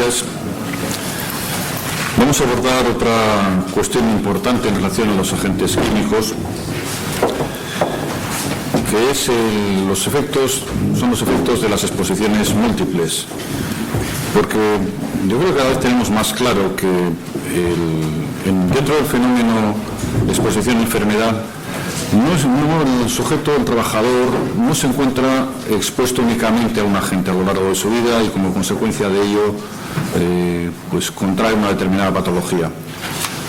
gracias. Vamos a abordar otra cuestión importante en relación a los agentes químicos, que es son los efectos de las exposiciones múltiples. Porque yo creo que cada vez tenemos más claro que dentro del fenómeno de exposición a enfermedad, el sujeto, el trabajador, no se encuentra expuesto únicamente a un agente a lo largo de su vida y como consecuencia de ello pues contrae una determinada patología.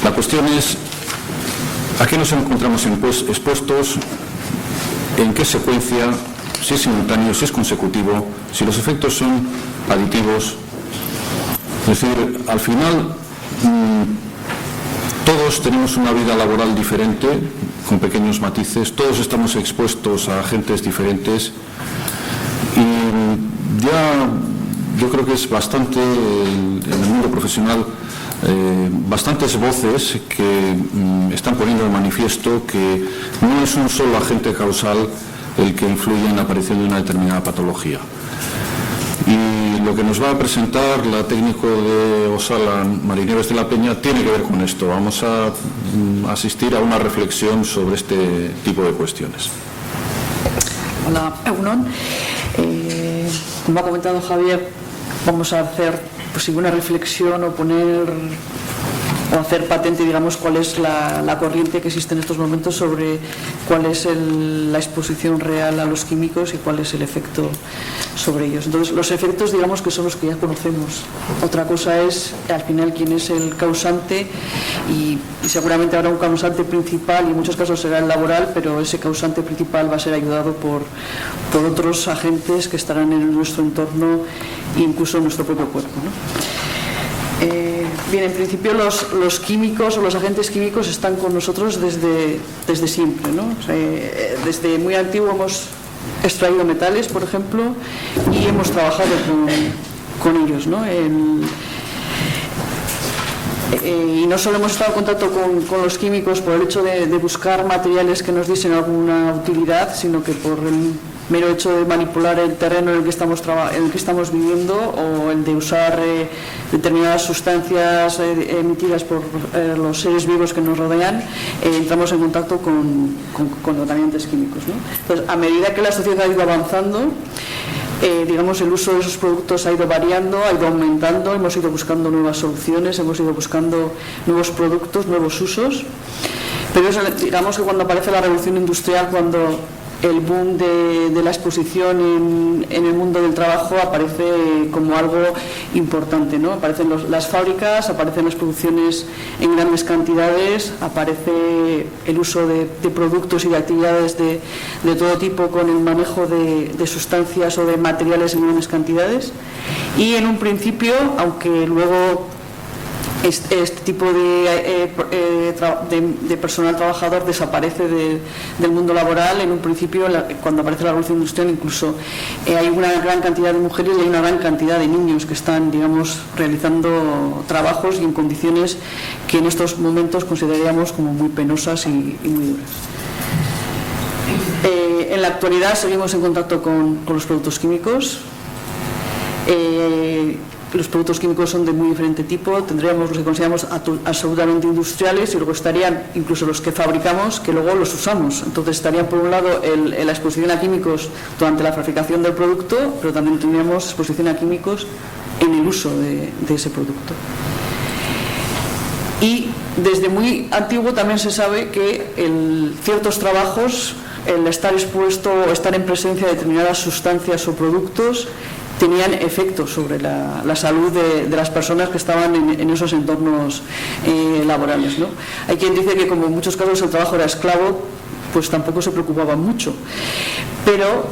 La cuestión es a qué nos encontramos expuestos, en qué secuencia, si es simultáneo, si es consecutivo, si los efectos son aditivos. Es decir, al final todos tenemos una vida laboral diferente, con pequeños matices, todos estamos expuestos a agentes diferentes y ya yo creo que es bastante, en el mundo profesional, bastantes voces que están poniendo de manifiesto que no es un solo agente causal el que influye en la aparición de una determinada patología. Y lo que nos va a presentar la técnico de Osalan, Marinieves de la Peña, tiene que ver con esto. Vamos a asistir a una reflexión sobre este tipo de cuestiones. Hola, Egunon. Como ha comentado Javier, vamos a hacer una reflexión o hacer patente, digamos, cuál es la corriente que existe en estos momentos sobre cuál es la exposición real a los químicos y cuál es el efecto sobre ellos. Entonces, los efectos, digamos, que son los que ya conocemos. Otra cosa es, al final, quién es el causante y seguramente habrá un causante principal y en muchos casos será el laboral, pero ese causante principal va a ser ayudado por otros agentes que estarán en nuestro entorno e incluso en nuestro propio cuerpo, ¿no? Bien, en principio los químicos o los agentes químicos están con nosotros desde siempre, ¿no? O sea, desde muy antiguo hemos extraído metales, por ejemplo, y hemos trabajado con ellos, ¿no? Y no solo hemos estado en contacto con los químicos por el hecho de buscar materiales que nos diesen alguna utilidad, sino que por el mero hecho de manipular el terreno en el que estamos viviendo o el de usar determinadas sustancias emitidas por los seres vivos que nos rodean, entramos en contacto con contaminantes químicos, ¿no? Entonces, a medida que la sociedad ha ido avanzando, digamos, el uso de esos productos ha ido variando, ha ido aumentando, hemos ido buscando nuevas soluciones, hemos ido buscando nuevos productos, nuevos usos, pero digamos que cuando aparece la revolución industrial, cuando el boom de la exposición en el mundo del trabajo aparece como algo importante, ¿no? Aparecen las fábricas, aparecen las producciones en grandes cantidades, aparece el uso de productos y de actividades de todo tipo con el manejo de sustancias o de materiales en grandes cantidades y en un principio, aunque luego este tipo de personal trabajador desaparece del mundo laboral, en un principio, cuando aparece la revolución industrial, incluso hay una gran cantidad de mujeres y hay una gran cantidad de niños que están, digamos, realizando trabajos y en condiciones que en estos momentos consideraríamos como muy penosas y muy duras. En la actualidad seguimos en contacto con los productos químicos. Los productos químicos son de muy diferente tipo, tendríamos los que consideramos absolutamente industriales y luego estarían incluso los que fabricamos que luego los usamos. Entonces estarían por un lado la exposición a químicos durante la fabricación del producto, pero también tendríamos exposición a químicos en el uso de ese producto. Y desde muy antiguo también se sabe que ciertos trabajos, el estar expuesto o estar en presencia de determinadas sustancias o productos, tenían efectos sobre la salud de las personas que estaban en esos entornos laborales, ¿no? Hay quien dice que como en muchos casos el trabajo era esclavo, pues tampoco se preocupaban mucho. Pero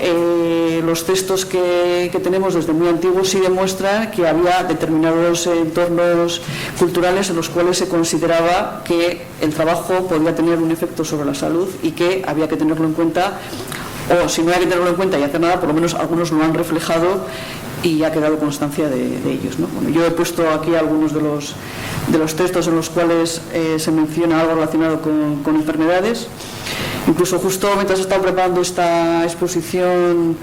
los textos que tenemos desde muy antiguos sí demuestran que había determinados entornos culturales en los cuales se consideraba que el trabajo podía tener un efecto sobre la salud y que había que tenerlo en cuenta, o si no hay que tenerlo en cuenta y hacer nada, por lo menos algunos lo han reflejado y ha quedado constancia de ellos, ¿no? Bueno, yo he puesto aquí algunos de los textos en los cuales se menciona algo relacionado con enfermedades. Incluso justo mientras he estado preparando esta exposición,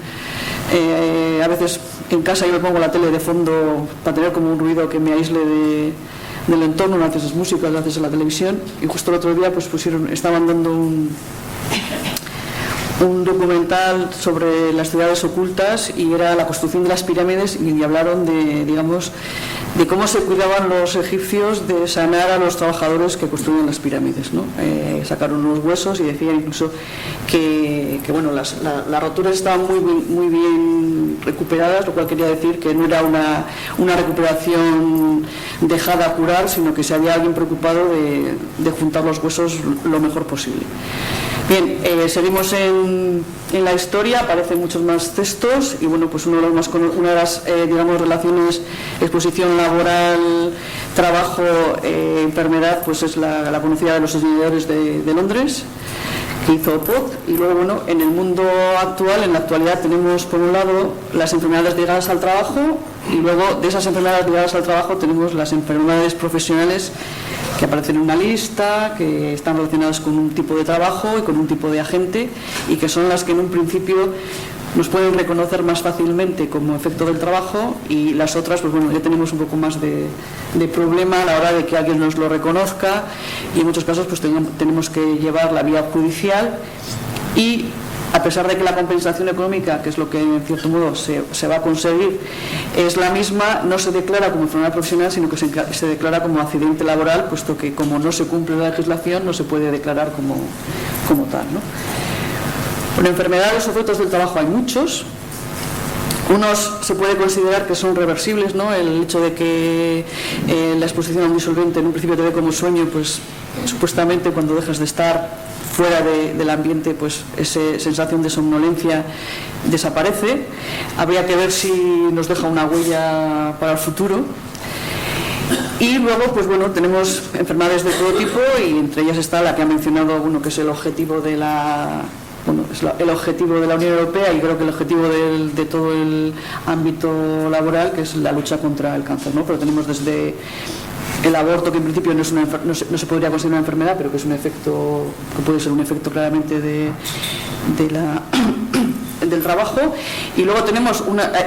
a veces en casa yo me pongo la tele de fondo para tener como un ruido que me aísle del entorno, no haces música, lo haces en la televisión, y justo el otro día pues estaban dando un documental sobre las ciudades ocultas y era la construcción de las pirámides, y hablaron de cómo se cuidaban los egipcios de sanar a los trabajadores que construían las pirámides, ¿no? Sacaron unos huesos y decían incluso que bueno, las roturas estaban muy bien recuperadas, lo cual quería decir que no era una recuperación dejada a curar, sino que se había alguien preocupado de juntar los huesos lo mejor posible. Bien, seguimos en la historia, aparecen muchos más textos y bueno, pues una de las relaciones, exposición laboral, trabajo, enfermedad, pues es la conocida de los diseñadores de Londres, que hizo Pod. Y luego, bueno, en el mundo actual, en la actualidad, tenemos por un lado las enfermedades ligadas al trabajo, y luego de esas enfermedades ligadas al trabajo tenemos las enfermedades profesionales que aparecen en una lista, que están relacionadas con un tipo de trabajo y con un tipo de agente, y que son las que en un principio nos pueden reconocer más fácilmente como efecto del trabajo, y las otras, pues bueno, ya tenemos un poco más de problema a la hora de que alguien nos lo reconozca, y en muchos casos pues tenemos que llevar la vía judicial, y a pesar de que la compensación económica, que es lo que en cierto modo se va a conseguir, es la misma, no se declara como enfermedad profesional, sino que se declara como accidente laboral, puesto que como no se cumple la legislación no se puede declarar como tal, ¿no? Bueno, enfermedades o efectos del trabajo hay muchos. Unos se puede considerar que son reversibles, ¿no? El hecho de que la exposición a un disolvente en un principio te dé como sueño, pues supuestamente cuando dejas de estar fuera del ambiente, pues esa sensación de somnolencia desaparece. Habría que ver si nos deja una huella para el futuro. Y luego, pues bueno, tenemos enfermedades de todo tipo, y entre ellas está la que ha mencionado uno, que es el objetivo de el objetivo de la Unión Europea, y creo que el objetivo de todo el ámbito laboral, que es la lucha contra el cáncer, ¿no? Pero tenemos desde el aborto, que en principio no se podría considerar una enfermedad, pero que es un efecto, que puede ser un efecto claramente del trabajo. Y luego tenemos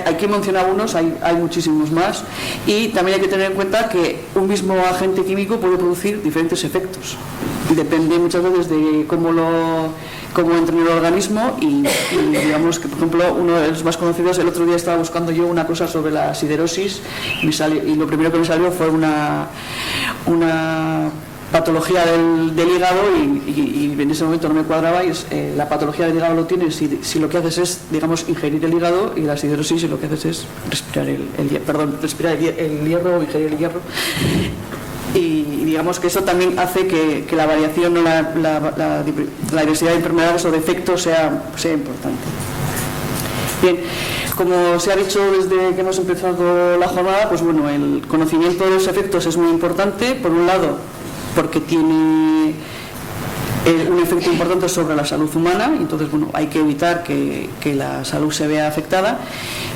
aquí he mencionado unos, hay muchísimos más, y también hay que tener en cuenta que un mismo agente químico puede producir diferentes efectos, y depende muchas veces de cómo entra en el organismo, y digamos que, por ejemplo, uno de los más conocidos, el otro día estaba buscando yo una cosa sobre la siderosis, y lo primero que me salió fue una patología del hígado, y en ese momento no me cuadraba, y la patología del hígado lo tienes si lo que haces es, digamos, ingerir el hígado, y la siderosis si lo que haces es respirar el hierro o ingerir el hierro. Y digamos que eso también hace que la variación o la diversidad de enfermedades o de efectos sea importante. Bien, como se ha dicho desde que hemos empezado la jornada, pues bueno, el conocimiento de los efectos es muy importante, por un lado porque tiene un efecto importante sobre la salud humana, entonces bueno, hay que evitar que la salud se vea afectada,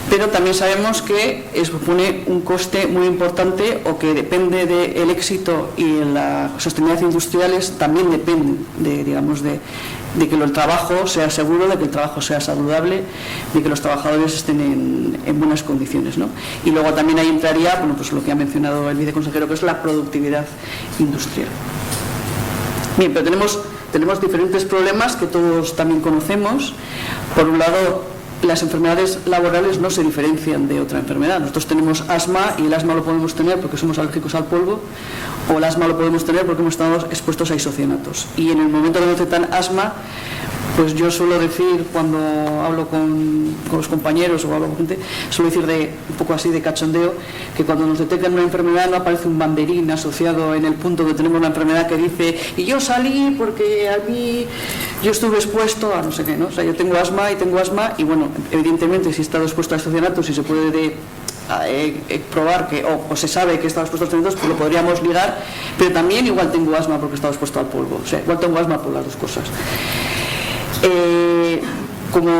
pero también sabemos que supone un coste muy importante, o que depende del éxito y la sostenibilidad industriales, también depende de que el trabajo sea seguro, de que el trabajo sea saludable, de que los trabajadores estén en buenas condiciones, ¿no? Y luego también ahí entraría, bueno, pues lo que ha mencionado el viceconsejero, que es la productividad industrial. Bien, pero tenemos diferentes problemas que todos también conocemos. Por un lado, las enfermedades laborales no se diferencian de otra enfermedad. Nosotros tenemos asma, y el asma lo podemos tener porque somos alérgicos al polvo, o el asma lo podemos tener porque hemos estado expuestos a isocianatos. Y en el momento que nos detectan asma, pues yo suelo decir, cuando hablo con los compañeros o hablo con gente, suelo decir un poco así de cachondeo, que cuando nos detectan una enfermedad no aparece un banderín asociado en el punto que tenemos la enfermedad que dice, y yo salí porque a mí yo estuve expuesto a no sé qué, ¿no? O sea, yo tengo asma, y bueno, evidentemente si he estado expuesto a isocianatos y se puede probar que o se sabe que he estado expuesto a isocianatos, pues lo podríamos ligar, pero también igual tengo asma porque he estado expuesto al polvo, o sea, igual tengo asma por las dos cosas. Como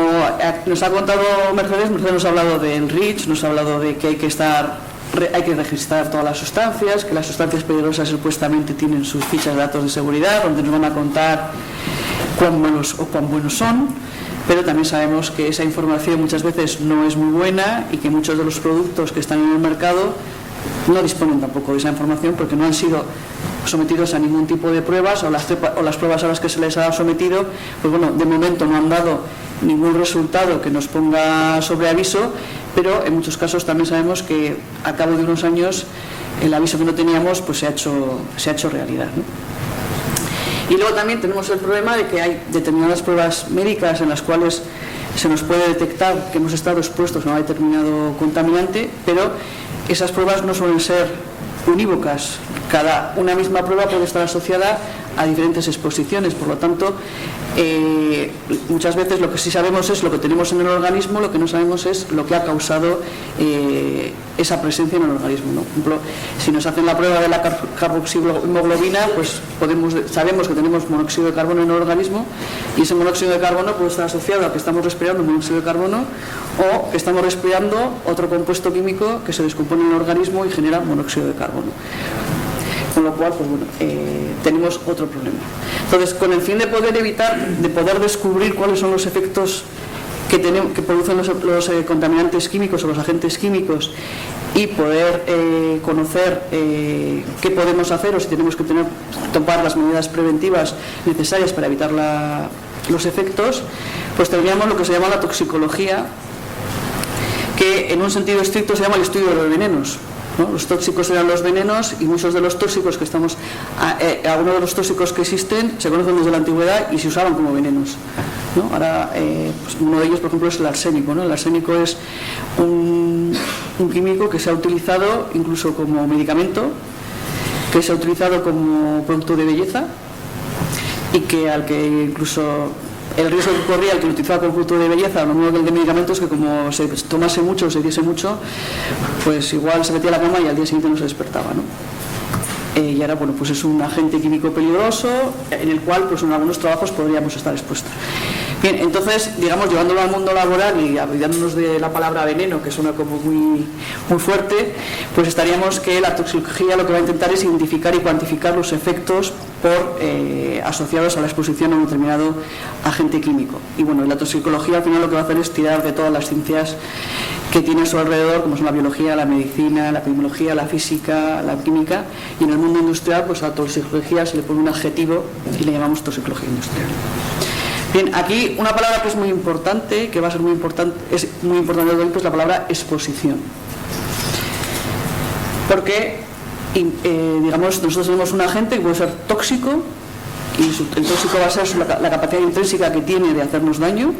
nos ha contado Mercedes nos ha hablado del REACH, nos ha hablado de que hay que registrar todas las sustancias, que las sustancias peligrosas supuestamente tienen sus fichas de datos de seguridad, donde nos van a contar cuán malos o cuán buenos son. pero también sabemos que esa información muchas veces no es muy buena y que muchos de los productos que están en el mercado no disponen tampoco de esa información porque no han sido sometidos a ningún tipo de pruebas o las pruebas a las que se les ha sometido, pues bueno, de momento no han dado ningún resultado que nos ponga sobre aviso, pero en muchos casos también sabemos que a cabo de unos años el aviso que no teníamos pues se ha hecho realidad, ¿no? Y luego también tenemos el problema de que hay determinadas pruebas médicas en las cuales se nos puede detectar que hemos estado expuestos a un determinado contaminante, pero esas pruebas no suelen ser unívocas. Una misma prueba puede estar asociada a diferentes exposiciones, por lo tanto, muchas veces lo que sí sabemos es lo que tenemos en el organismo, lo que no sabemos es lo que ha causado esa presencia en el organismo, ¿no? Por ejemplo, si nos hacen la prueba de la carboxihemoglobina, pues sabemos que tenemos monóxido de carbono en el organismo y ese monóxido de carbono puede estar asociado a que estamos respirando monóxido de carbono o que estamos respirando otro compuesto químico que se descompone en el organismo y genera monóxido de carbono. Con lo cual, pues bueno, tenemos otro problema. Entonces, con el fin de poder descubrir cuáles son los efectos que producen los contaminantes químicos o los agentes químicos y poder conocer qué podemos hacer o si tenemos que tomar las medidas preventivas necesarias para evitar los efectos, pues tendríamos lo que se llama la toxicología, que en un sentido estricto se llama el estudio de los venenos, ¿no? Los tóxicos eran los venenos y muchos de los tóxicos algunos de los tóxicos que existen se conocen desde la antigüedad y se usaban como venenos, ¿no? Ahora, pues uno de ellos, por ejemplo, es el arsénico, ¿no? El arsénico es un químico que se ha utilizado incluso como medicamento, que se ha utilizado como producto de belleza y al que incluso el riesgo que corría el que lo utilizaba como producto de belleza, lo mismo que el de medicamentos, que como se tomase mucho o se diese mucho, pues igual se metía a la cama y al día siguiente no se despertaba, ¿no? Y ahora, bueno, pues es un agente químico peligroso en el cual, pues en algunos trabajos podríamos estar expuestos. Bien, entonces, digamos, llevándolo al mundo laboral y olvidándonos de la palabra veneno, que suena como muy, muy fuerte, pues estaríamos que la toxicología lo que va a intentar es identificar y cuantificar los efectos asociados a la exposición a un determinado agente químico. Y bueno, la toxicología al final lo que va a hacer es tirar de todas las ciencias que tiene a su alrededor, como son la biología, la medicina, la epidemiología, la física, la química, y en el mundo industrial, pues a la toxicología se le pone un adjetivo y le llamamos toxicología industrial. Bien, aquí una palabra que es muy importante, que va a ser muy importante, es muy importante hoy, pues la palabra exposición. Porque, digamos, nosotros tenemos un agente que puede ser tóxico, y el tóxico va a ser la capacidad intrínseca que tiene de hacernos daño,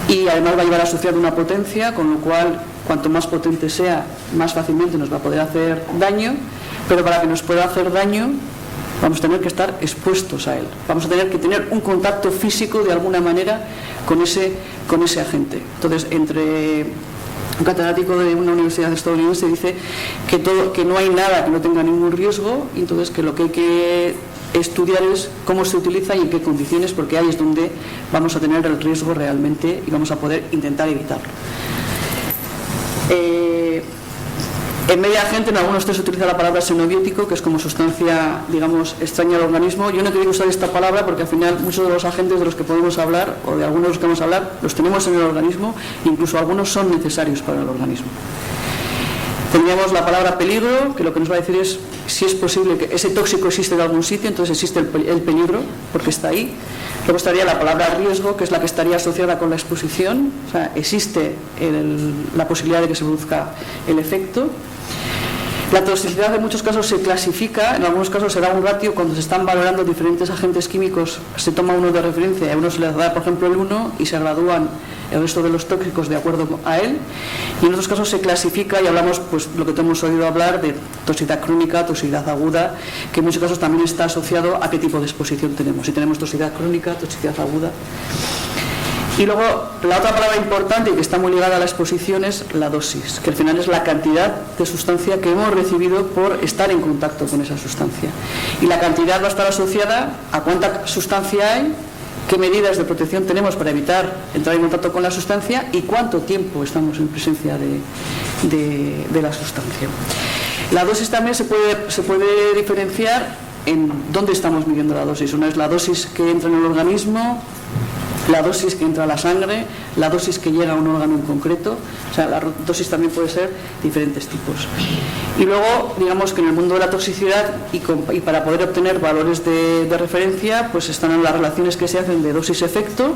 y además va a llevar asociado una potencia, con lo cual, cuanto más potente sea, más fácilmente nos va a poder hacer daño, pero para que nos pueda hacer daño, vamos a tener que estar expuestos a él. Vamos a tener que tener un contacto físico de alguna manera con ese agente. Entonces, un catedrático de una universidad estadounidense dice que no hay nada que no tenga ningún riesgo, y entonces que lo que hay que estudiar es cómo se utiliza y en qué condiciones, porque ahí es donde vamos a tener el riesgo realmente y vamos a poder intentar evitarlo. En media gente, en algunos textos se utiliza la palabra xenobiótico, que es como sustancia, digamos, extraña al organismo. Yo no quería usar esta palabra porque al final muchos de los agentes de los que podemos hablar, o de algunos de los que vamos a hablar, los tenemos en el organismo, e incluso algunos son necesarios para el organismo. Tendríamos la palabra peligro, que lo que nos va a decir es si es posible que ese tóxico existe en algún sitio, entonces existe el peligro, porque está ahí. Luego estaría la palabra riesgo, que es la que estaría asociada con la exposición, o sea, existe la posibilidad de que se produzca el efecto. La toxicidad en muchos casos se clasifica, en algunos casos se da un ratio, cuando se están valorando diferentes agentes químicos, se toma uno de referencia y a uno se le da, por ejemplo, el 1 y se gradúan el resto de los tóxicos de acuerdo a él, y en otros casos se clasifica y hablamos, pues lo que hemos oído hablar de toxicidad crónica, toxicidad aguda, que en muchos casos también está asociado a qué tipo de exposición tenemos, si tenemos toxicidad crónica, toxicidad aguda. Y luego, la otra palabra importante y que está muy ligada a la exposición es la dosis, que al final es la cantidad de sustancia que hemos recibido por estar en contacto con esa sustancia. Y la cantidad va a estar asociada a cuánta sustancia hay, qué medidas de protección tenemos para evitar entrar en contacto con la sustancia y cuánto tiempo estamos en presencia de la sustancia. La dosis también se puede diferenciar en dónde estamos midiendo la dosis. Una es la dosis que entra en el organismo, la dosis que entra a la sangre, la dosis que llega a un órgano en concreto. O sea, la dosis también puede ser diferentes tipos. Y luego, digamos que en el mundo de la toxicidad y para poder obtener valores de referencia, pues están las relaciones que se hacen de dosis-efecto,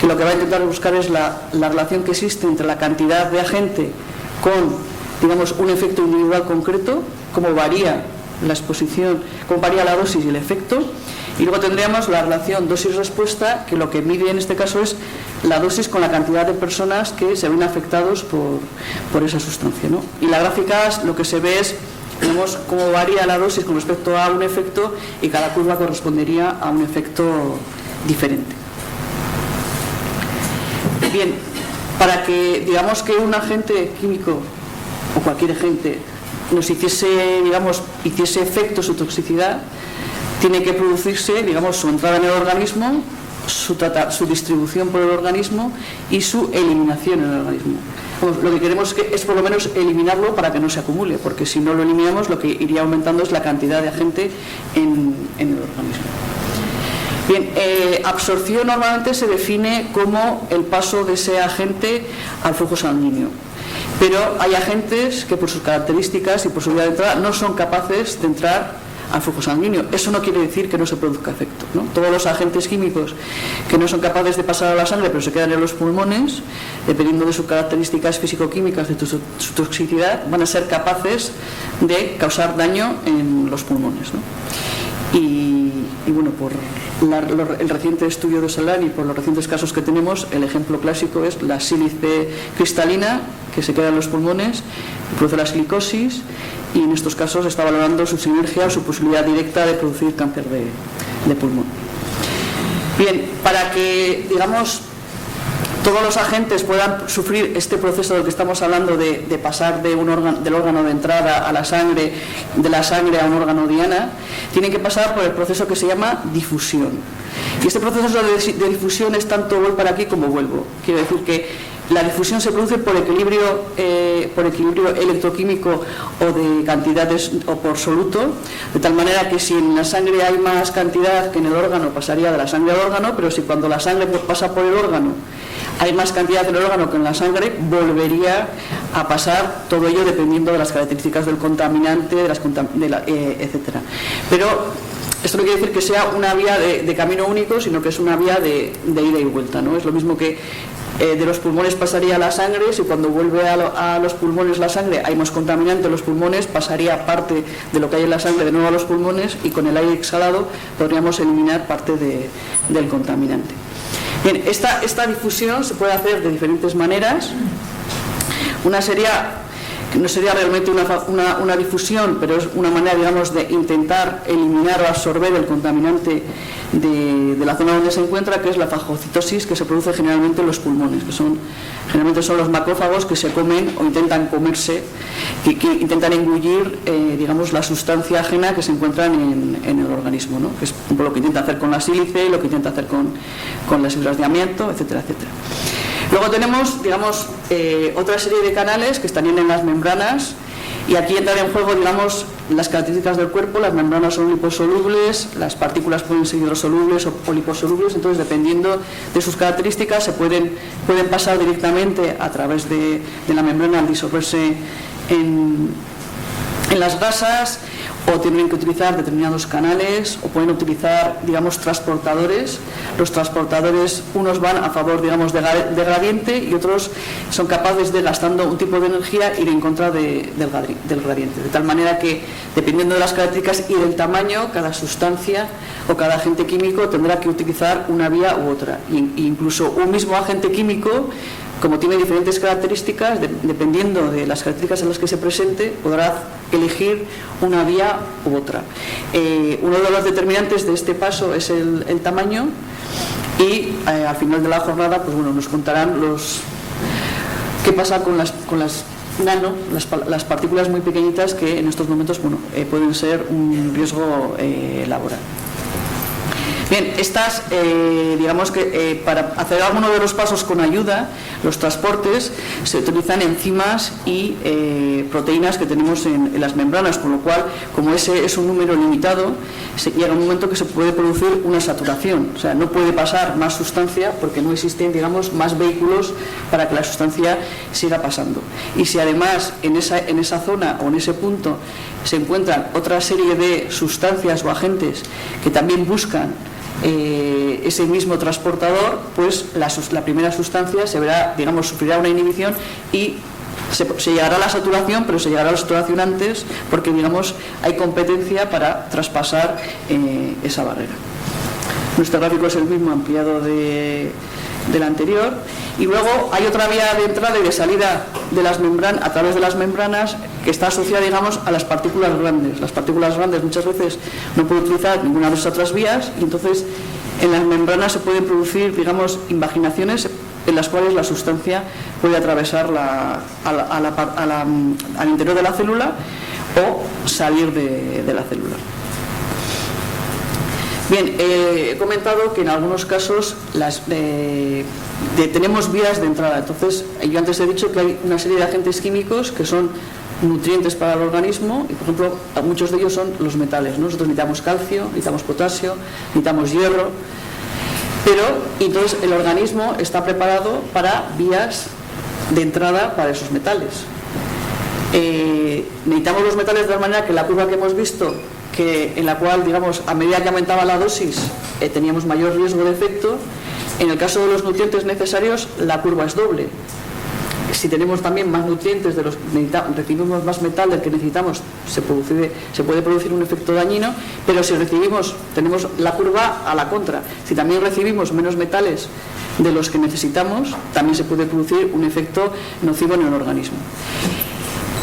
que lo que va a intentar buscar es la relación que existe entre la cantidad de agente con, digamos, un efecto individual concreto, cómo varía la exposición, cómo varía la dosis y el efecto. Y luego tendríamos la relación dosis-respuesta, que lo que mide en este caso es la dosis con la cantidad de personas que se ven afectados por esa sustancia, ¿no? Y la gráfica lo que se ve es, digamos, cómo varía la dosis con respecto a un efecto, y cada curva correspondería a un efecto diferente. Bien, para que, digamos, que un agente químico o cualquier agente nos hiciese efecto su toxicidad, tiene que producirse, digamos, su entrada en el organismo, su distribución por el organismo y su eliminación en el organismo. Lo que queremos es por lo menos eliminarlo para que no se acumule, porque si no lo eliminamos, lo que iría aumentando es la cantidad de agente en el organismo. Bien, absorción normalmente se define como el paso de ese agente al flujo sanguíneo. Pero hay agentes que por sus características y por su vía de entrada no son capaces de entrar al flujo sanguíneo. Eso no quiere decir que no se produzca efecto, ¿no? Todos los agentes químicos que no son capaces de pasar a la sangre pero se quedan en los pulmones, dependiendo de sus características físico-químicas, de su toxicidad, van a ser capaces de causar daño en los pulmones, ¿no? Y bueno, por el reciente estudio de Solán y por los recientes casos que tenemos, el ejemplo clásico es la sílice cristalina, que se queda en los pulmones, produce la silicosis, y en estos casos está valorando su sinergia o su posibilidad directa de producir cáncer de pulmón. Bien, para que, digamos, todos los agentes puedan sufrir este proceso del que estamos hablando de pasar del órgano de entrada a la sangre, de la sangre a un órgano diana, tienen que pasar por el proceso que se llama difusión. Y este proceso de difusión es tanto voy para aquí como vuelvo. Quiere decir que la difusión se produce por equilibrio electroquímico o de cantidades o por soluto, de tal manera que si en la sangre hay más cantidad que en el órgano, pasaría de la sangre al órgano, pero si cuando la sangre pasa por el órgano hay más cantidad en el órgano que en la sangre, volvería a pasar todo ello dependiendo de las características del contaminante, etcétera. Pero esto no quiere decir que sea una vía de camino único, sino que es una vía de ida y vuelta, ¿no? Es lo mismo que de los pulmones pasaría a la sangre, si cuando vuelve a los pulmones la sangre hay más contaminante en los pulmones, pasaría parte de lo que hay en la sangre de nuevo a los pulmones, y con el aire exhalado podríamos eliminar parte del contaminante. Bien, esta difusión se puede hacer de diferentes maneras. Una no sería realmente una difusión, pero es una manera, digamos, de intentar eliminar o absorber el contaminante de la zona donde se encuentra, que es la fagocitosis, que se produce generalmente en los pulmones, que generalmente son los macrófagos que se comen o intentan comerse, que intentan engullir, digamos, la sustancia ajena que se encuentran en el organismo, ¿no? Que es lo que intenta hacer con la sílice, lo que intenta hacer con las fibras de amianto, etcétera, etcétera. Luego tenemos, digamos, otra serie de canales que estarían en las membranas, y aquí entran en juego, digamos, las características del cuerpo. Las membranas son liposolubles, las partículas pueden ser hidrosolubles o liposolubles, entonces dependiendo de sus características pueden pasar directamente a través de la membrana al disolverse en las grasas, o tienen que utilizar determinados canales, o pueden utilizar, digamos, transportadores. Los transportadores, unos van a favor, digamos, de gradiente, y otros son capaces de, gastando un tipo de energía, ir en contra del gradiente. De tal manera que, dependiendo de las características y del tamaño, cada sustancia o cada agente químico tendrá que utilizar una vía u otra. Incluso un mismo agente químico, como tiene diferentes características, dependiendo de las características en las que se presente, podrá elegir una vía u otra. Uno de los determinantes de este paso es el tamaño, y al final de la jornada, pues bueno, nos contarán qué pasa con las las partículas muy pequeñitas, que en estos momentos, bueno, pueden ser un riesgo laboral. Bien, estas, digamos que para hacer alguno de los pasos con ayuda, los transportes, se utilizan enzimas y proteínas que tenemos en las membranas, con lo cual, como ese es un número limitado, llega un momento que se puede producir una saturación, o sea, no puede pasar más sustancia porque no existen, digamos, más vehículos para que la sustancia siga pasando. Y si además en esa zona o en ese punto se encuentran otra serie de sustancias o agentes que también buscan ese mismo transportador, pues la primera sustancia se verá, digamos, sufrirá una inhibición y se llegará a la saturación, pero se llegará a la saturación antes porque, digamos, hay competencia para traspasar esa barrera. Nuestro gráfico es el mismo ampliado del anterior, y luego hay otra vía de entrada y de salida de las membranas, a través de las membranas, que está asociada, digamos, a las partículas grandes. Las partículas grandes muchas veces no pueden utilizar ninguna de esas otras vías, y entonces en las membranas se pueden producir, digamos, invaginaciones en las cuales la sustancia puede atravesar al interior de la célula o salir de la célula. Bien, he comentado que en algunos casos tenemos vías de entrada. Entonces, yo antes he dicho que hay una serie de agentes químicos que son nutrientes para el organismo, y por ejemplo, muchos de ellos son los metales, ¿no? Nosotros necesitamos calcio, necesitamos potasio, necesitamos hierro, pero entonces el organismo está preparado para vías de entrada para esos metales. Necesitamos los metales de tal manera que la curva que hemos visto, en la cual, digamos, a medida que aumentaba la dosis teníamos mayor riesgo de efecto, en el caso de los nutrientes necesarios la curva es doble. Si tenemos también más nutrientes recibimos más metal del que necesitamos, se puede producir un efecto dañino, pero si tenemos la curva a la contra. Si también recibimos menos metales de los que necesitamos, también se puede producir un efecto nocivo en el organismo.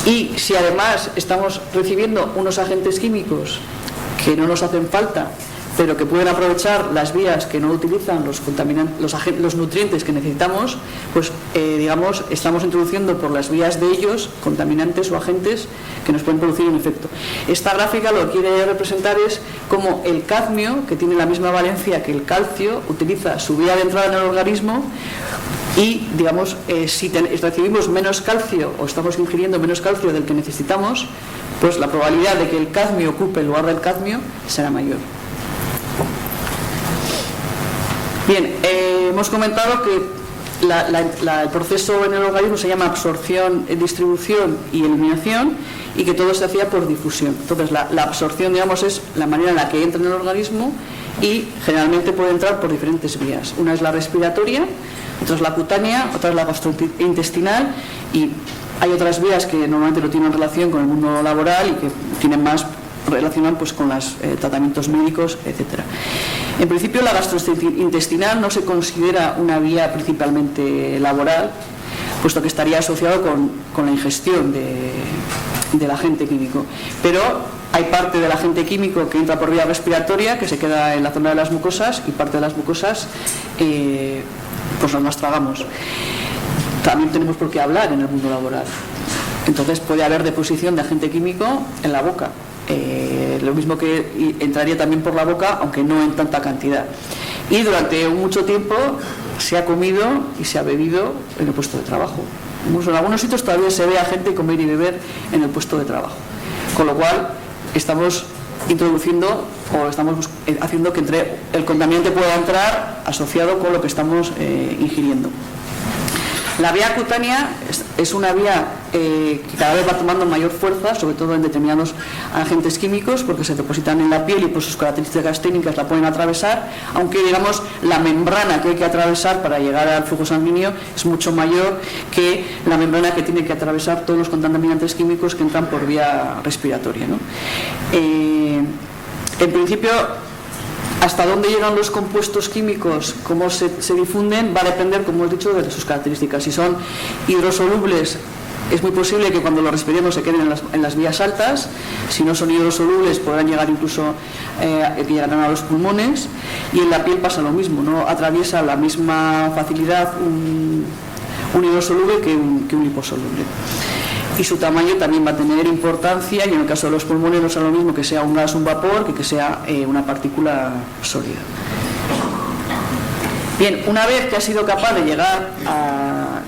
Y si además estamos recibiendo unos agentes químicos que no nos hacen falta, pero que pueden aprovechar las vías que no utilizan los nutrientes que necesitamos, pues digamos, estamos introduciendo por las vías de ellos contaminantes o agentes que nos pueden producir un efecto. Esta gráfica lo que quiere representar es cómo el cadmio, que tiene la misma valencia que el calcio, utiliza su vía de entrada en el organismo. Y, digamos, si recibimos menos calcio o estamos ingiriendo menos calcio del que necesitamos, pues la probabilidad de que el cadmio ocupe el lugar del cadmio será mayor. Bien, hemos comentado que el proceso en el organismo se llama absorción, distribución y eliminación, y que todo se hacía por difusión. Entonces, la absorción, digamos, es la manera en la que entra en el organismo, y generalmente puede entrar por diferentes vías. Una es la respiratoria, otra es la cutánea, otra es la gastrointestinal, y hay otras vías que normalmente no tienen relación con el mundo laboral y que tienen más relación, pues, con los tratamientos médicos, etcétera. En principio, la gastrointestinal no se considera una vía principalmente laboral, puesto que estaría asociado con la ingestión del agente químico, pero hay parte del agente químico que entra por vía respiratoria, que se queda en la zona de las mucosas, y parte de las mucosas pues nos las tragamos. También tenemos por qué hablar en el mundo laboral, entonces puede haber deposición de agente químico en la boca, lo mismo que entraría también por la boca, aunque no en tanta cantidad. Y durante mucho tiempo se ha comido y se ha bebido en el puesto de trabajo. En algunos sitios todavía se ve a gente comer y beber en el puesto de trabajo, con lo cual estamos introduciendo o estamos haciendo que el contaminante pueda entrar asociado con lo que estamos ingiriendo. La vía cutánea es una vía que cada vez va tomando mayor fuerza, sobre todo en determinados agentes químicos, porque se depositan en la piel y por sus características técnicas la pueden atravesar, aunque, digamos, la membrana que hay que atravesar para llegar al flujo sanguíneo es mucho mayor que la membrana que tiene que atravesar todos los contaminantes químicos que entran por vía respiratoria, ¿no? En principio, hasta dónde llegan los compuestos químicos, cómo se difunden, va a depender, como he dicho, de sus características. Si son hidrosolubles, es muy posible que cuando los respiremos se queden en las vías altas. Si no son hidrosolubles, podrán llegar incluso llegarán a los pulmones. Y en la piel pasa lo mismo, no atraviesa la misma facilidad un hidrosoluble que un liposoluble. y su tamaño también va a tener importancia, y en el caso de los pulmones no es lo mismo que sea un gas, un vapor, que sea una partícula sólida. Bien, una vez que ha sido capaz de llegar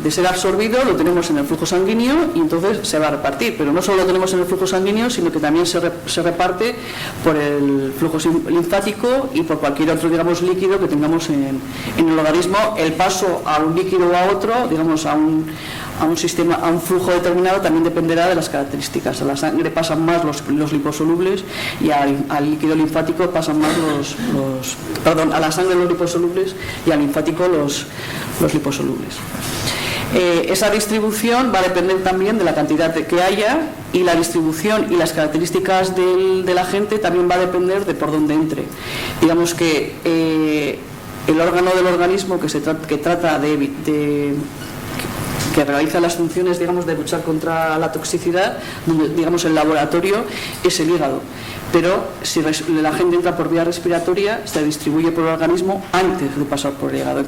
de ser absorbido, lo tenemos en el flujo sanguíneo y entonces se va a repartir, pero no solo lo tenemos en el flujo sanguíneo, sino que también se reparte por el flujo linfático y por cualquier otro, digamos, líquido que tengamos en el organismo. El paso a un líquido o a otro, digamos, a un sistema, a un flujo determinado, también dependerá de las características. A la sangre pasan más los liposolubles y al líquido linfático pasan más a la sangre los liposolubles y al linfático los liposolubles. Esa distribución va a depender también de la cantidad que haya, y la distribución y las características del agente también va a depender de por dónde entre. Digamos que el órgano del organismo que realiza las funciones, digamos, de luchar contra la toxicidad, donde, digamos, el laboratorio es el hígado. Pero si el agente entra por vía respiratoria, se distribuye por el organismo antes de pasar por el hígado.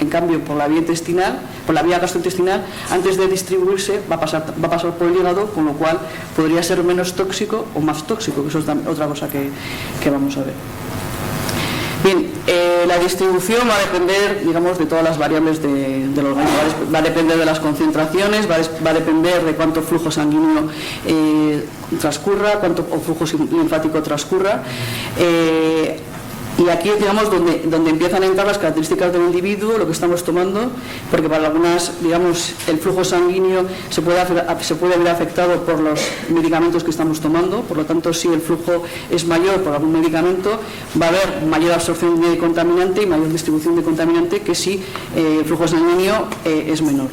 En cambio, por la vía gastrointestinal, antes de distribuirse, va a pasar por el hígado, con lo cual podría ser menos tóxico o más tóxico, que eso es otra cosa que vamos a ver. Bien, la distribución va a depender, digamos, de todas las variables del organismo. Va a depender de las concentraciones, va a depender de cuánto flujo sanguíneo transcurra, cuánto flujo linfático transcurra. Y aquí, digamos, donde empiezan a entrar las características del individuo, lo que estamos tomando, porque para algunas, digamos, el flujo sanguíneo se puede ver afectado por los medicamentos que estamos tomando. Por lo tanto, si el flujo es mayor por algún medicamento, va a haber mayor absorción de contaminante y mayor distribución de contaminante que si el flujo sanguíneo es menor.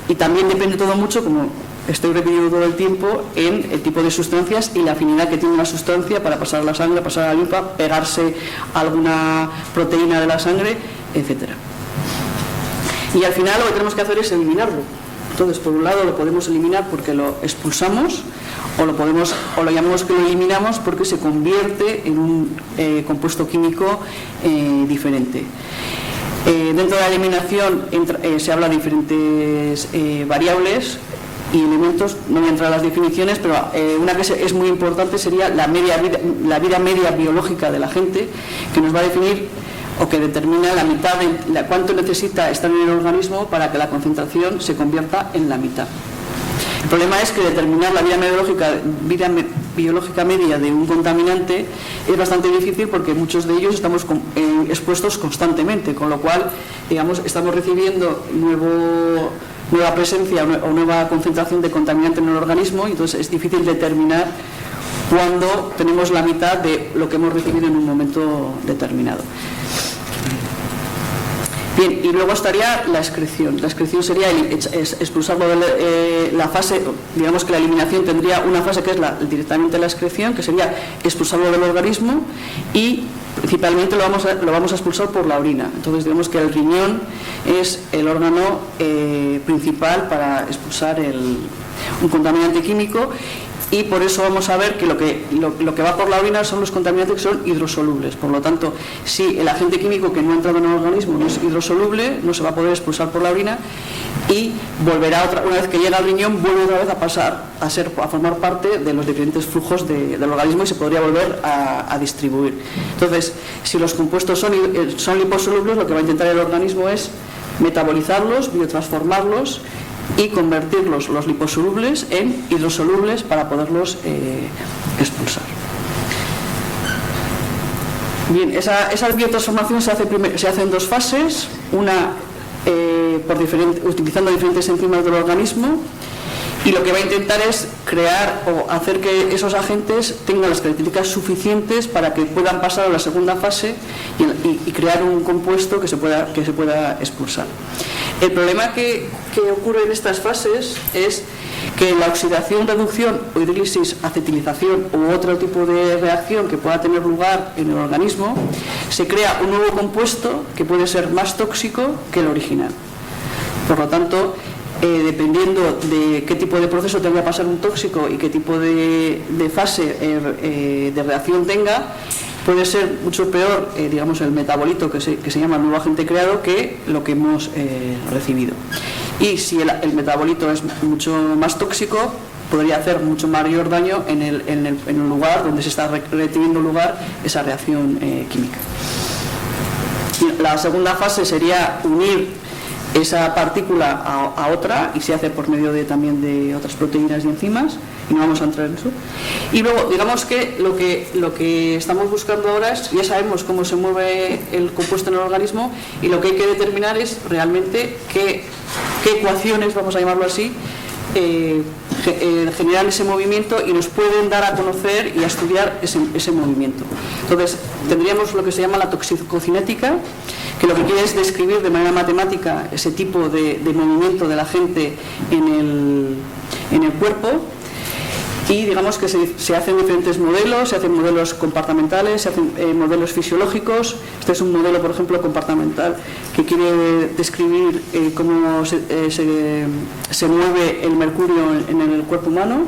Y también depende todo mucho, como estoy repitiendo todo el tiempo, en el tipo de sustancias y la afinidad que tiene una sustancia para pasar a la sangre, pasar a la linfa, pegarse a alguna proteína de la sangre, etc. Y al final lo que tenemos que hacer es eliminarlo. Entonces, por un lado lo podemos eliminar porque lo expulsamos, o lo llamamos que lo eliminamos porque se convierte en un compuesto químico diferente. Dentro de la eliminación se habla de diferentes variables y elementos. No voy a entrar a las definiciones, pero una que es muy importante sería la vida media biológica de la gente, que nos va a definir o que determina la mitad de cuánto necesita estar en el organismo para que la concentración se convierta en la mitad. El problema es que determinar la vida biológica media de un contaminante es bastante difícil, porque muchos de ellos estamos expuestos constantemente, con lo cual, digamos, estamos recibiendo nueva presencia o nueva concentración de contaminante en el organismo, y entonces es difícil determinar cuándo tenemos la mitad de lo que hemos recibido en un momento determinado. Bien, y luego estaría la excreción. La excreción sería expulsarlo de la fase, digamos que la eliminación tendría una fase que es directamente la excreción, que sería expulsarlo del organismo, y principalmente lo vamos a expulsar por la orina. Entonces, digamos que el riñón es el órgano principal para expulsar un contaminante químico, y por eso vamos a ver que lo que va por la orina son los contaminantes que son hidrosolubles. Por lo tanto, si el agente químico que no ha entrado en el organismo no es hidrosoluble, no se va a poder expulsar por la orina, y volverá una vez que llega al riñón, vuelve otra vez a pasar a formar parte de los diferentes flujos del organismo, y se podría volver a distribuir. Entonces, si los compuestos son liposolubles, lo que va a intentar el organismo es metabolizarlos, biotransformarlos y convertirlos, los liposolubles, en hidrosolubles para poderlos expulsar. Bien, esa biotransformación se hace en dos fases. Una utilizando diferentes enzimas del organismo, y lo que va a intentar es crear o hacer que esos agentes tengan las características suficientes para que puedan pasar a la segunda fase y crear un compuesto que se pueda expulsar. El problema que ocurre en estas fases es que la oxidación, reducción o hidrólisis, acetilización u otro tipo de reacción que pueda tener lugar en el organismo, se crea un nuevo compuesto que puede ser más tóxico que el original. Por lo tanto, dependiendo de qué tipo de proceso tenga que pasar un tóxico y qué tipo de fase de reacción tenga, puede ser mucho peor, digamos, el metabolito que se llama el nuevo agente creado, que lo que hemos recibido. y si el metabolito es mucho más tóxico, podría hacer mucho mayor daño en el lugar donde se está reteniendo lugar esa reacción química. Y la segunda fase sería unir esa partícula a otra, y se hace por medio también de otras proteínas y enzimas, y no vamos a entrar en eso. Y luego, digamos que lo que estamos buscando ahora es, ya sabemos cómo se mueve el compuesto en el organismo, y lo que hay que determinar es realmente qué ecuaciones, vamos a llamarlo así, generan ese movimiento y nos pueden dar a conocer y a estudiar ese movimiento. Entonces, tendríamos lo que se llama la toxicocinética, que lo que quiere es describir de manera matemática ese tipo de movimiento del agente en el cuerpo, y digamos que se hacen diferentes modelos, se hacen modelos comportamentales, se hacen modelos fisiológicos. Este es un modelo, por ejemplo, comportamental, que quiere describir cómo se mueve el mercurio en el cuerpo humano.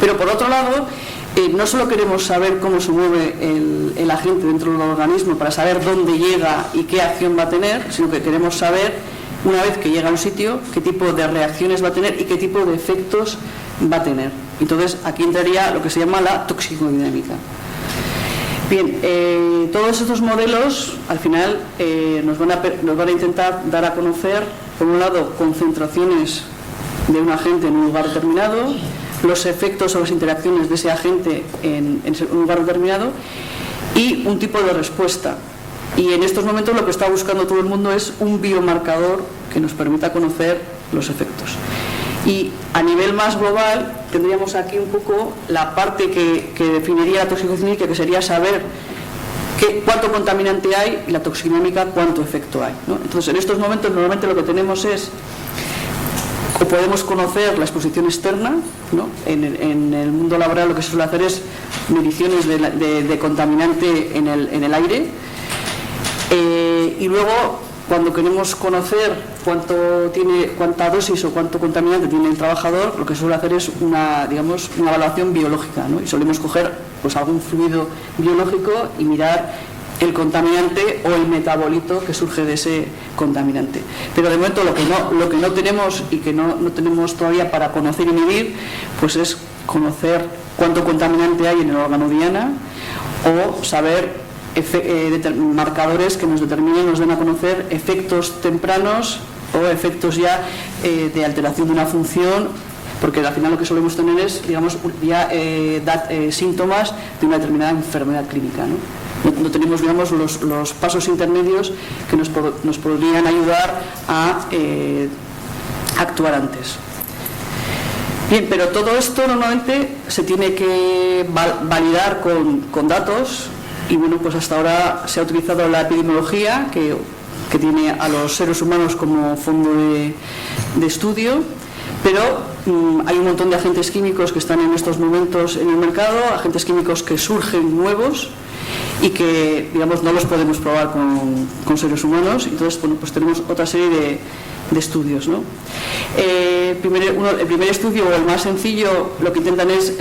Pero por otro lado, no solo queremos saber cómo se mueve el agente dentro del organismo para saber dónde llega y qué acción va a tener, sino que queremos saber, una vez que llega a un sitio, qué tipo de reacciones va a tener y qué tipo de efectos va a tener. Entonces, aquí entraría lo que se llama la toxicodinámica. Bien, todos estos modelos, al final, nos van a intentar dar a conocer, por un lado, concentraciones de un agente en un lugar determinado, los efectos o las interacciones de ese agente en un lugar determinado, y un tipo de respuesta. Y en estos momentos lo que está buscando todo el mundo es un biomarcador que nos permita conocer los efectos. Y a nivel más global tendríamos aquí un poco la parte que definiría la toxicodinámica, que sería saber cuánto contaminante hay, y la toxodinámica cuánto efecto hay, ¿no? Entonces, en estos momentos normalmente lo que tenemos es, o podemos conocer la exposición externa, ¿no? En el mundo laboral lo que se suele hacer es mediciones de contaminante en el aire, y luego, cuando queremos conocer cuánta dosis o cuánto contaminante tiene el trabajador, lo que se suele hacer es una evaluación biológica, ¿no? Y solemos coger algún fluido biológico y mirar el contaminante o el metabolito que surge de ese contaminante. Pero de momento lo que no tenemos y que no tenemos todavía para conocer y medir, pues es conocer cuánto contaminante hay en el órgano diana, o saber marcadores que nos determinen, nos den a conocer efectos tempranos o efectos ya de alteración de una función, porque al final lo que solemos tener es, digamos, ya síntomas de una determinada enfermedad clínica, ¿no? No tenemos, digamos, los pasos intermedios que nos podrían ayudar a actuar antes. Bien, pero todo esto normalmente se tiene que validar con datos. Y bueno, pues hasta ahora se ha utilizado la epidemiología, que tiene a los seres humanos como fondo de estudio, pero hay un montón de agentes químicos que están en estos momentos en el mercado, agentes químicos que surgen nuevos y que, digamos, no los podemos probar con seres humanos. Entonces, bueno, pues tenemos otra serie de estudios, ¿no? El primer estudio, o el más sencillo, lo que intentan es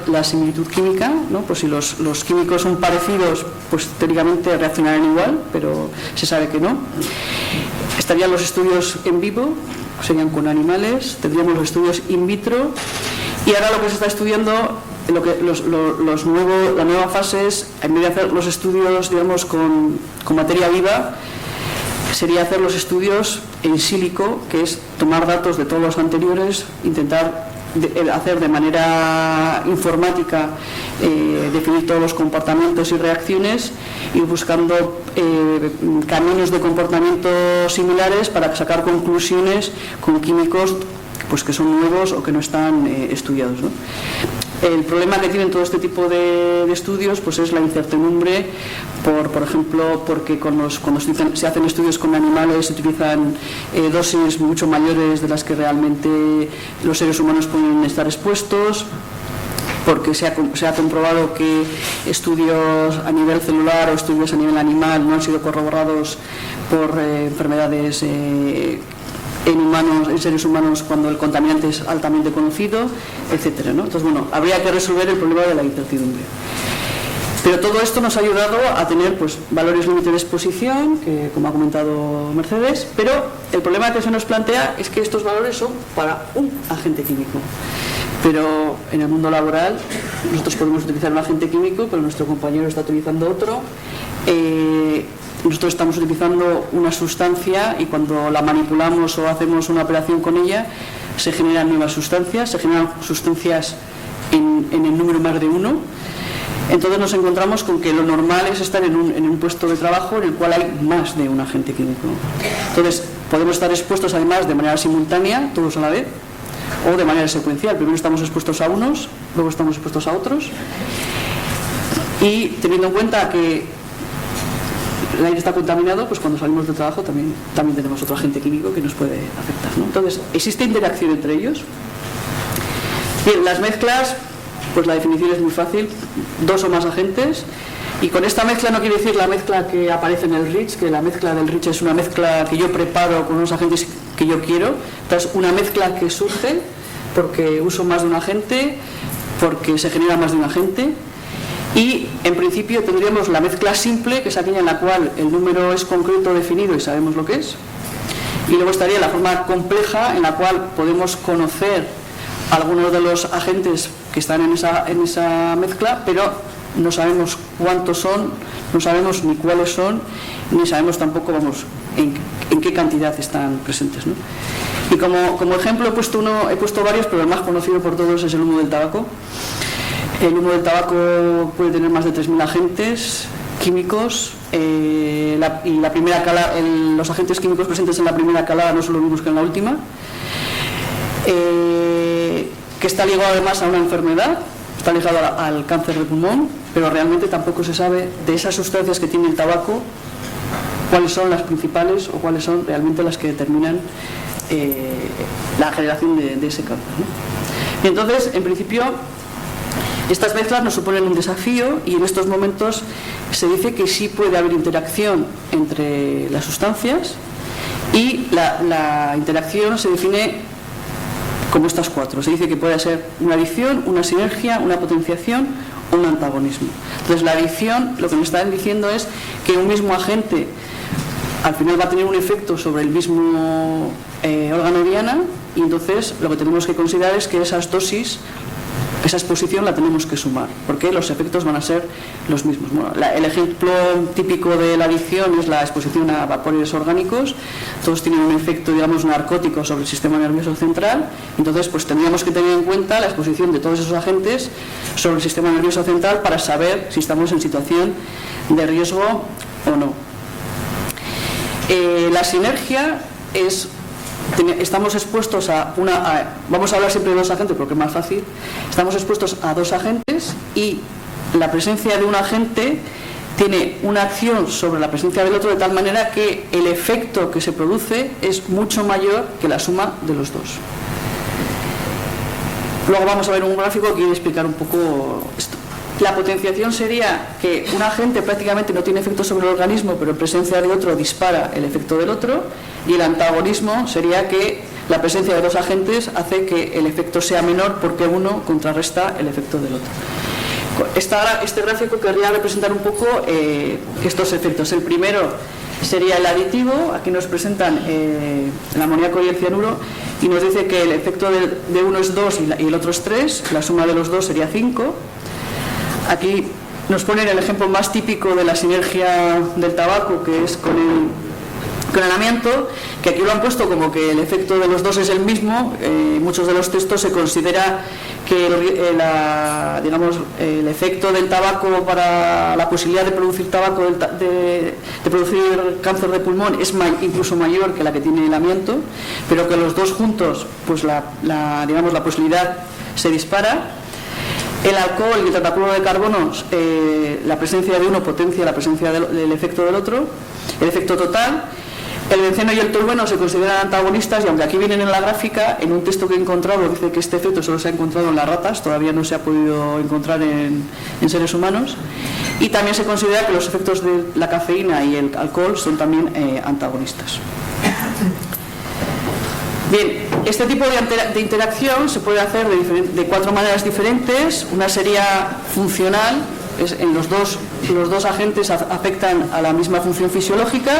la similitud química, ¿no? Pues si los químicos son parecidos, pues teóricamente reaccionarán igual, pero se sabe que no. Estarían los estudios en vivo, serían con animales, tendríamos los estudios in vitro, y ahora lo que se está estudiando, la nueva fase es, en vez de hacer los estudios, digamos, con materia viva, sería hacer los estudios en sílico, que es tomar datos de todos los anteriores, intentar hacer de manera informática, definir todos los comportamientos y reacciones, y buscando caminos de comportamiento similares para sacar conclusiones con químicos pues que son nuevos o que no están estudiados, ¿no? El problema que tienen todo este tipo de estudios pues es la incertidumbre, por ejemplo, porque cuando se hacen estudios con animales se utilizan dosis mucho mayores de las que realmente los seres humanos pueden estar expuestos, porque se ha comprobado que estudios a nivel celular o estudios a nivel animal no han sido corroborados por enfermedades en seres humanos cuando el contaminante es altamente conocido, etcétera, ¿no? Entonces, bueno, habría que resolver el problema de la incertidumbre. Pero todo esto nos ha ayudado a tener pues, valores límite de exposición, que como ha comentado Mercedes, pero el problema que se nos plantea es que estos valores son para un agente químico. Pero en el mundo laboral nosotros podemos utilizar un agente químico, pero nuestro compañero está utilizando otro. Nosotros estamos utilizando una sustancia y cuando la manipulamos o hacemos una operación con ella, se generan nuevas sustancias, se generan sustancias en el número más de 1. Entonces nos encontramos con que lo normal es estar en un puesto de trabajo en el cual hay más de un agente químico. Entonces podemos estar expuestos además de manera simultánea, todos a la vez, o de manera secuencial. Primero estamos expuestos a unos, luego estamos expuestos a otros. Y teniendo en cuenta que el aire está contaminado, pues cuando salimos del trabajo también tenemos otro agente químico que nos puede afectar, ¿no? Entonces, ¿existe interacción entre ellos? Bien, las mezclas, pues la definición es muy fácil, 2 o más agentes. Y con esta mezcla no quiere decir la mezcla que aparece en el REACH, que la mezcla del REACH es una mezcla que yo preparo con unos agentes que yo quiero. Entonces, una mezcla que surge porque uso más de un agente, porque se genera más de un agente. Y en principio tendríamos la mezcla simple, que es aquella en la cual el número es concreto, definido y sabemos lo que es. Y luego estaría la forma compleja, en la cual podemos conocer algunos de los agentes que están en esa mezcla, pero no sabemos cuántos son, no sabemos ni cuáles son, ni sabemos tampoco en qué cantidad están presentes, ¿no? Y como ejemplo he puesto varios, pero el más conocido por todos es el humo del tabaco. El humo del tabaco puede tener más de 3.000 agentes químicos y los agentes químicos presentes en la primera calada no son los mismos que en la última, que está ligado además a una enfermedad, está ligado al cáncer de pulmón, pero realmente tampoco se sabe de esas sustancias que tiene el tabaco cuáles son las principales o cuáles son realmente las que determinan la generación de ese cáncer, ¿no? Y entonces, en principio, estas mezclas nos suponen un desafío y en estos momentos se dice que sí puede haber interacción entre las sustancias y la interacción se define como estas 4. Se dice que puede ser una adición, una sinergia, una potenciación o un antagonismo. Entonces la adición, lo que nos están diciendo es que un mismo agente al final va a tener un efecto sobre el mismo órgano diana y entonces lo que tenemos que considerar es que esas dosis, esa exposición la tenemos que sumar, porque los efectos van a ser los mismos. Bueno, el ejemplo típico de la adición es la exposición a vapores orgánicos. Todos tienen un efecto, digamos, narcótico sobre el sistema nervioso central. Entonces, pues tendríamos que tener en cuenta la exposición de todos esos agentes sobre el sistema nervioso central para saber si estamos en situación de riesgo o no. La sinergia es... Estamos expuestos vamos a hablar siempre de 2 agentes porque es más fácil. Estamos expuestos a 2 agentes y la presencia de un agente tiene una acción sobre la presencia del otro de tal manera que el efecto que se produce es mucho mayor que la suma de los 2. Luego vamos a ver un gráfico que quiere explicar un poco esto. La potenciación sería que un agente prácticamente no tiene efecto sobre el organismo, pero en presencia de otro dispara el efecto del otro, y el antagonismo sería que la presencia de 2 agentes hace que el efecto sea menor porque uno contrarresta el efecto del otro. Este gráfico querría representar un poco estos efectos. El primero sería el aditivo. Aquí nos presentan el amoníaco y el cianuro y nos dice que el efecto de uno es 2 y el otro es 3, la suma de los 2 sería 5. Aquí nos ponen el ejemplo más típico de la sinergia del tabaco, que es con el amianto, que aquí lo han puesto como que el efecto de los 2 es el mismo. En muchos de los textos se considera que el efecto del tabaco para la posibilidad de producir tabaco, de producir cáncer de pulmón, es incluso mayor que la que tiene el amianto, pero que los 2 juntos, pues la posibilidad se dispara. El alcohol y el tetracloro de carbono, la presencia de uno potencia la presencia del efecto del otro, el efecto total. El benceno y el tolueno se consideran antagonistas y aunque aquí vienen en la gráfica, en un texto que he encontrado dice que este efecto solo se ha encontrado en las ratas, todavía no se ha podido encontrar en seres humanos. Y también se considera que los efectos de la cafeína y el alcohol son también antagonistas. Bien, este tipo de interacción se puede hacer de 4 maneras diferentes. Una sería funcional, los dos agentes afectan a la misma función fisiológica.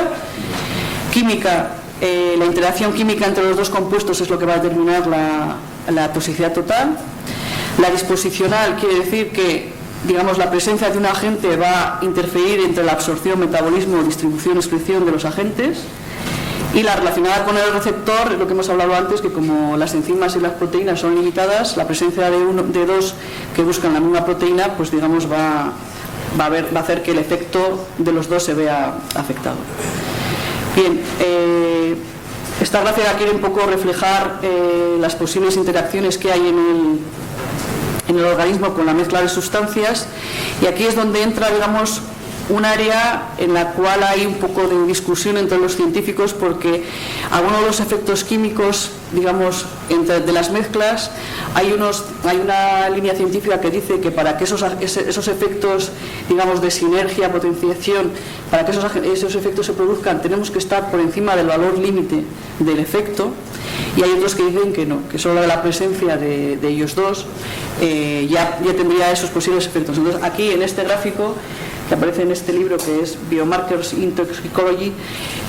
Química, la interacción química entre los dos compuestos es lo que va a determinar la toxicidad total. La disposicional quiere decir que, digamos, la presencia de un agente va a interferir entre la absorción, metabolismo, distribución, excreción de los agentes. Y la relacionada con el receptor, lo que hemos hablado antes, que como las enzimas y las proteínas son limitadas, la presencia de dos que buscan la misma proteína, pues digamos va a hacer que el efecto de los dos se vea afectado. Bien, esta gráfica quiere un poco reflejar las posibles interacciones que hay en el organismo con la mezcla de sustancias, y aquí es donde entra, digamos, un área en la cual hay un poco de discusión entre los científicos, porque algunos de los efectos químicos, digamos, de las mezclas, hay una línea científica que dice que para que esos efectos, digamos, de sinergia, potenciación, para que esos efectos se produzcan, tenemos que estar por encima del valor límite del efecto, y hay otros que dicen que no, que solo la presencia de ellos dos ya tendría esos posibles efectos. Entonces, aquí en este gráfico que aparece en este libro, que es Biomarkers in Toxicology,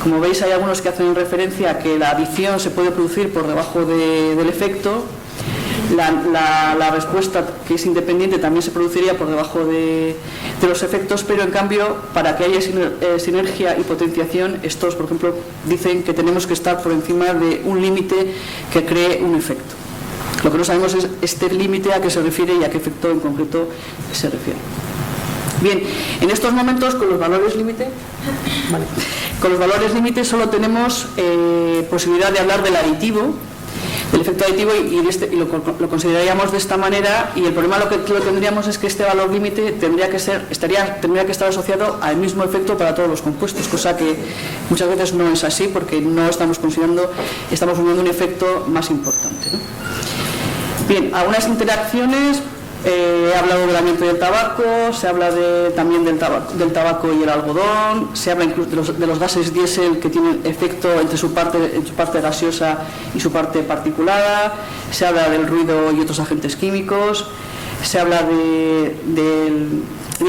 como veis hay algunos que hacen referencia a que la adición se puede producir por debajo del efecto. La respuesta, que es independiente, también se produciría por debajo de los efectos, pero en cambio, para que haya sinergia y potenciación, estos, por ejemplo, dicen que tenemos que estar por encima de un límite que cree un efecto. Lo que no sabemos es este límite a qué se refiere y a qué efecto en concreto se refiere. Bien, en estos momentos con los valores límite, vale, con los valores límite solo tenemos posibilidad de hablar del aditivo, del efecto aditivo, y lo consideraríamos de esta manera, y el problema lo que tendríamos es que este valor límite tendría que estar asociado al mismo efecto para todos los compuestos, cosa que muchas veces no es así, porque no estamos considerando, estamos uniendo un efecto más importante, ¿no? Bien, algunas interacciones. He hablado del ambiente del tabaco, se habla también del tabaco y el algodón, se habla incluso de los gases diésel que tienen efecto entre su parte gaseosa y su parte particulada, se habla del ruido y otros agentes químicos, se habla de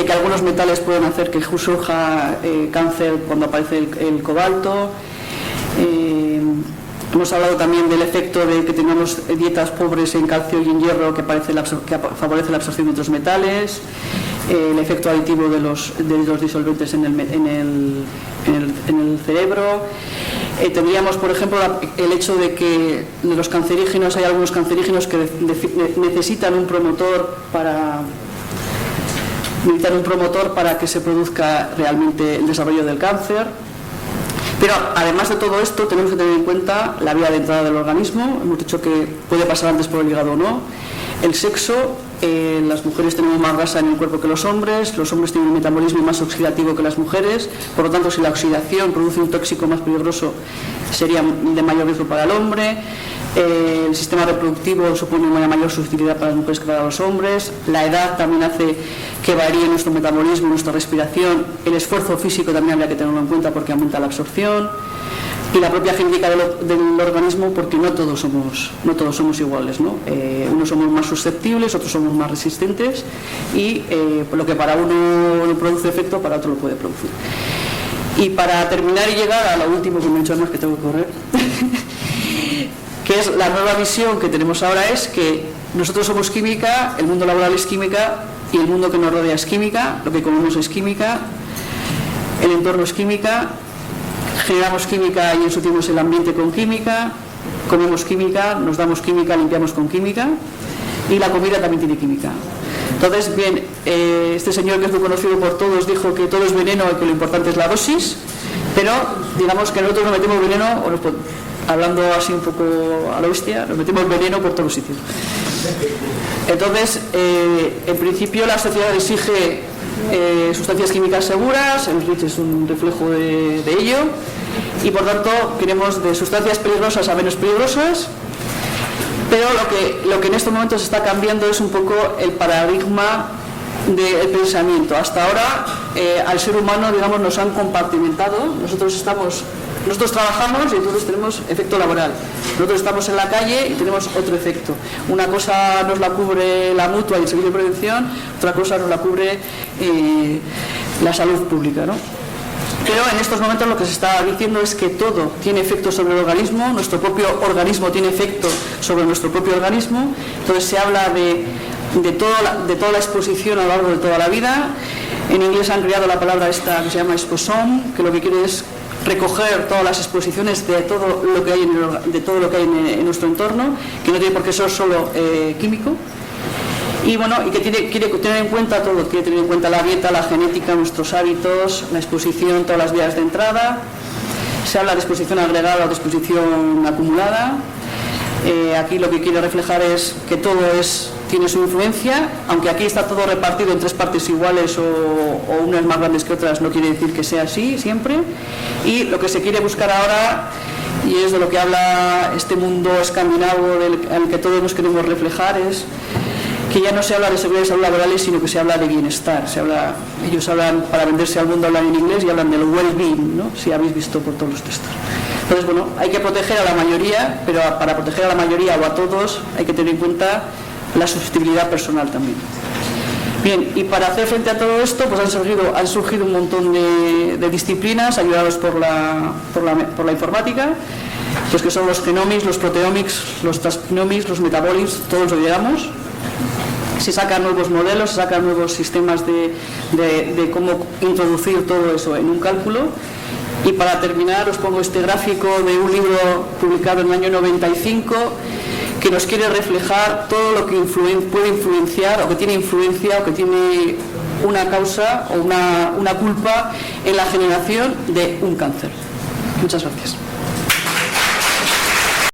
que algunos metales pueden hacer que surja cáncer cuando aparece el cobalto. Hemos hablado también del efecto de que tengamos dietas pobres en calcio y en hierro, que favorece la absorción de otros metales, el efecto aditivo de los disolventes en el cerebro. Tendríamos, por ejemplo, el hecho de que de los cancerígenos hay algunos cancerígenos que necesitan un promotor para que se produzca realmente el desarrollo del cáncer. Pero además de todo esto tenemos que tener en cuenta la vía de entrada del organismo. Hemos dicho que puede pasar antes por el hígado o no. El sexo, las mujeres tenemos más grasa en el cuerpo que los hombres tienen un metabolismo más oxidativo que las mujeres, por lo tanto si la oxidación produce un tóxico más peligroso sería de mayor riesgo para el hombre. El sistema reproductivo supone una mayor susceptibilidad para las mujeres que para los hombres. La edad también hace que varíe nuestro metabolismo, nuestra respiración. El esfuerzo físico también habría que tenerlo en cuenta porque aumenta la absorción. Y la propia genética del organismo, porque no todos somos iguales, ¿no? Unos somos más susceptibles, otros somos más resistentes, y lo que para uno no produce efecto, para otro lo puede producir. Y para terminar y llegar a lo último que me he dicho más, que tengo que correr, que es la nueva visión que tenemos ahora, es que nosotros somos química, el mundo laboral es química y el mundo que nos rodea es química, lo que comemos es química, el entorno es química, generamos química y ensuciamos el ambiente con química, comemos química, nos damos química, limpiamos con química, y la comida también tiene química. Entonces, bien, este señor, que es muy conocido por todos, dijo que todo es veneno y que lo importante es la dosis, pero digamos que nosotros nos metemos veneno, hablando así un poco a la bestia, nos metemos veneno por todos los sitios. Entonces, en principio la sociedad exige sustancias químicas seguras, el REACH es un reflejo de ello, y por tanto queremos de sustancias peligrosas a menos peligrosas, pero lo que en estos momentos está cambiando es un poco el paradigma del pensamiento. Hasta ahora al ser humano, digamos, nos han compartimentado, nosotros estamos nosotros trabajamos y entonces tenemos efecto laboral. Nosotros estamos en la calle y tenemos otro efecto. Una cosa nos la cubre la mutua y el servicio de prevención, otra cosa nos la cubre la salud pública, ¿no? Pero en estos momentos lo que se está diciendo es que todo tiene efecto sobre el organismo, nuestro propio organismo tiene efecto sobre nuestro propio organismo. Entonces se habla de toda la exposición a lo largo de toda la vida. En inglés han creado la palabra esta que se llama exposome, que lo que quiere es recoger todas las exposiciones de todo lo que hay en nuestro entorno, que no tiene por qué ser solo químico. Y bueno, y que quiere tener en cuenta todo, quiere tener en cuenta la dieta, la genética, nuestros hábitos, la exposición, todas las vías de entrada. Se habla de exposición agregada o de exposición acumulada. Aquí lo que quiere reflejar es que todo tiene su influencia, aunque aquí está todo repartido en 3 partes iguales o unas más grandes que otras, no quiere decir que sea así siempre. Y lo que se quiere buscar ahora, y es de lo que habla este mundo escandinavo al que todos nos queremos reflejar, es que ya no se habla de seguridad y salud laborales, sino que se habla de bienestar. Ellos hablan, para venderse al mundo, hablan en inglés y hablan del well-being, ¿no? Si habéis visto por todos los textos. Entonces, bueno, hay que proteger a la mayoría, pero para proteger a la mayoría o a todos hay que tener en cuenta la susceptibilidad personal también. Bien, y para hacer frente a todo esto, pues han surgido un montón de disciplinas ayudados por la informática, pues que son los genomics, los proteomics, los transcriptomics, los metabolics, todos lo llegamos. Se sacan nuevos modelos, se sacan nuevos sistemas de cómo introducir todo eso en un cálculo. Y para terminar os pongo este gráfico de un libro publicado en el año 95 que nos quiere reflejar todo lo que puede influenciar o que tiene influencia o que tiene una causa o una culpa en la generación de un cáncer. Muchas gracias.